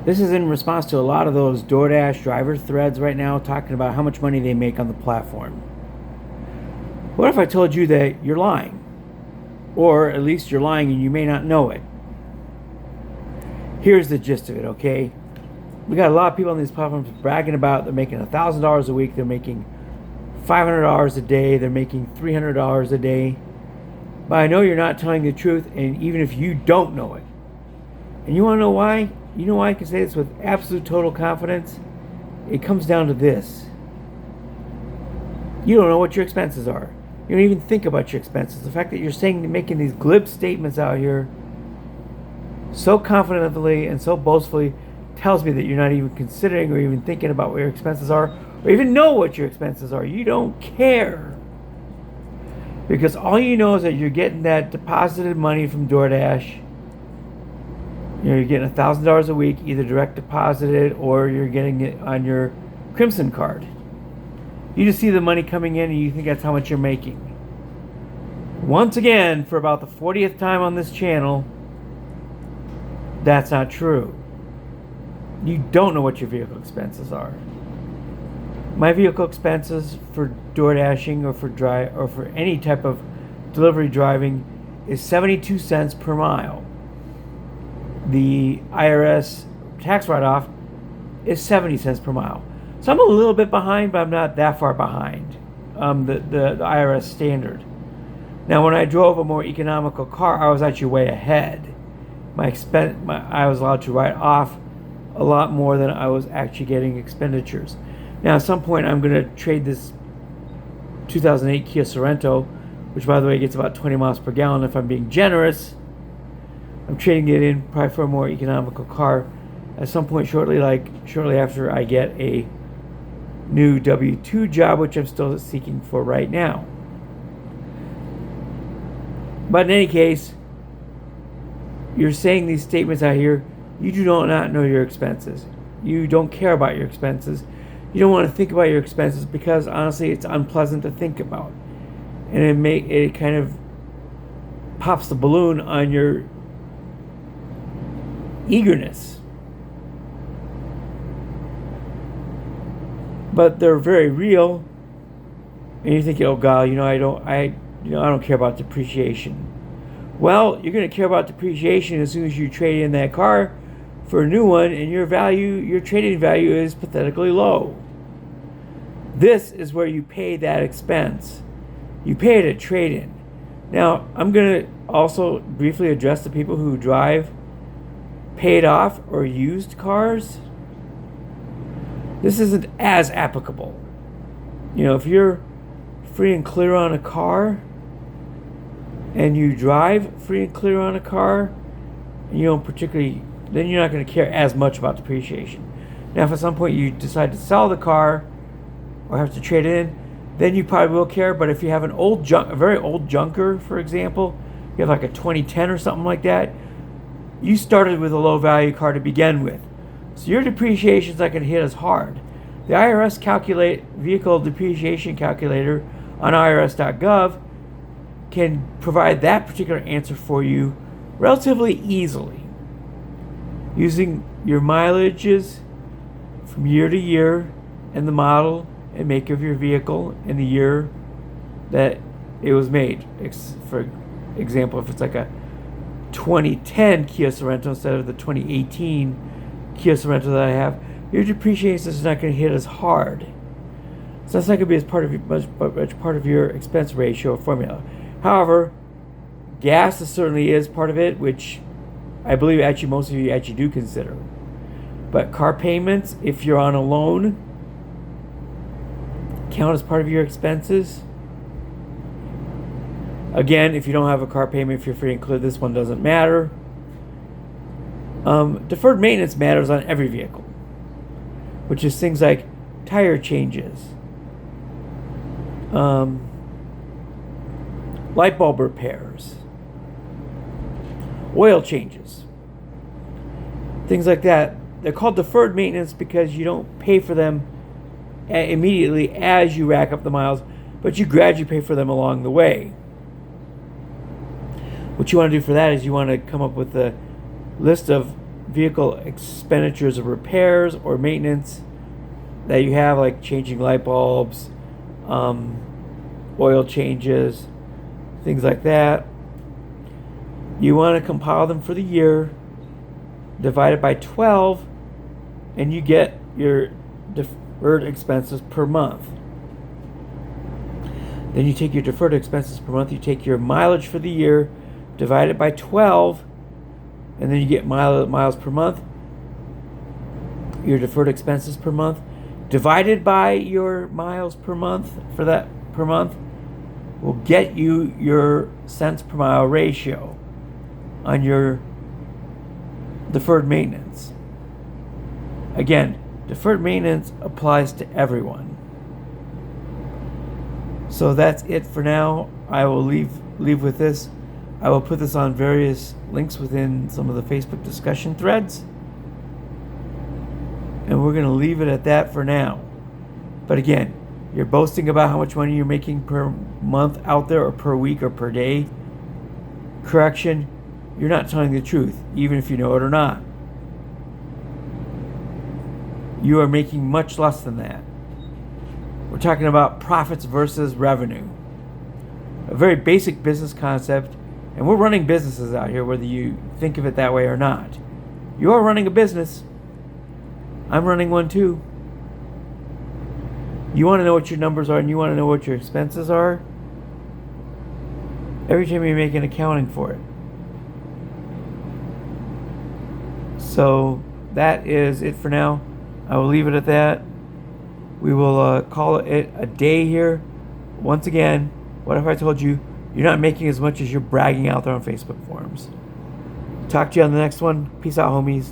This is in response to a lot of those DoorDash driver threads right now talking about how much money they make on the platform. What if I told you that you're lying? Or at least you're lying and you may not know it. Here's the gist of it, okay? We got a lot of people on these platforms bragging about they're making $1,000 a week, they're making $500 a day, they're making $300 a day. But I know you're not telling the truth, and even if you don't know it. And you want to know why? You know why I can say this with absolute total confidence? It comes down to this. You don't know what your expenses are. You don't even think about your expenses. The fact that you're making these glib statements out here so confidently and so boastfully tells me that you're not even considering or even thinking about what your expenses are, or even know what your expenses are. You don't care. Because all you know is that you're getting that deposited money from DoorDash. You're getting $1,000 a week, either direct deposited or you're getting it on your Crimson card. You just see the money coming in and you think that's how much you're making. Once again, for about the 40th time on this channel, that's not true. You don't know what your vehicle expenses are. My vehicle expenses for DoorDashing or for any type of delivery driving is 72 cents per mile. The IRS tax write-off is 70 cents per mile. So I'm a little bit behind, but I'm not that far behind the IRS standard. Now, when I drove a more economical car, I was actually way ahead. I was allowed to write off a lot more than I was actually getting expenditures. Now, at some point, I'm going to trade this 2008 Kia Sorento, which, by the way, gets about 20 miles per gallon if I'm being generous. I'm trading it in probably for a more economical car at some point shortly after I get a new W-2 job, which I'm still seeking for right now. But in any case, you're saying these statements out here. You do not know your expenses. You don't care about your expenses. You don't want to think about your expenses because honestly, it's unpleasant to think about, and it kind of pops the balloon on your eagerness. But they're very real, and you think, oh God, I don't care about depreciation. Well, you're going to care about depreciation as soon as you trade in that car for a new one, and your trading value is pathetically low. This is where you pay that expense. You pay it at trade-in. Now, I'm going to also briefly address the people who drive paid off or used cars. This isn't as applicable. If you're free and clear on a car and you drive free and clear on a car, and you don't particularly, then you're not going to care as much about depreciation. Now, if at some point you decide to sell the car or have to trade it in, then you probably will care. But if you have a very old junker, for example, you have like a 2010 or something like that, you started with a low value car to begin with. So your depreciation is not going to hit as hard. The IRS vehicle depreciation calculator on irs.gov can provide that particular answer for you relatively easily, using your mileages from year to year and the model and make of your vehicle and the year that it was made. For example, if it's like a 2010 Kia Sorento instead of the 2018 Kia Sorento that I have, your depreciation is not going to hit as hard. So that's not going to be much part of your expense ratio formula. However, gas certainly is part of it, which I believe actually most of you actually do consider. But car payments, if you're on a loan, count as part of your expenses. Again, if you don't have a car payment, if you're free and clear, this one doesn't matter. Deferred maintenance matters on every vehicle, which is things like tire changes, light bulb repairs, oil changes, things like that. They're called deferred maintenance because you don't pay for them immediately as you rack up the miles, but you gradually pay for them along the way. What you want to do for that is you want to come up with a list of vehicle expenditures of repairs or maintenance that you have, like changing light bulbs, oil changes, things like that. You want to compile them for the year, divide it by 12, and you get your deferred expenses per month. Then you take your deferred expenses per month, you take your mileage for the year, divide it by 12, and then you get miles per month, your deferred expenses per month, divided by your miles per month for that per month will get you your cents per mile ratio on your deferred maintenance. Again, deferred maintenance applies to everyone. So that's it for now. I will leave with this. I will put this on various links within some of the Facebook discussion threads. And we're going to leave it at that for now. But again, you're boasting about how much money you're making per month out there, or per week, or per day. Correction, you're not telling the truth, even if you know it or not. You are making much less than that. We're talking about profits versus revenue. A very basic business concept, and we're running businesses out here, whether you think of it that way or not. You are running a business. I'm running one too. You want to know what your numbers are, and you want to know what your expenses are every time you make an accounting for it. So that is it for now. I will leave it at that. We will call it a day here. Once again, what if I told you you're not making as much as you're bragging out there on Facebook forums? Talk to you on the next one. Peace out, homies.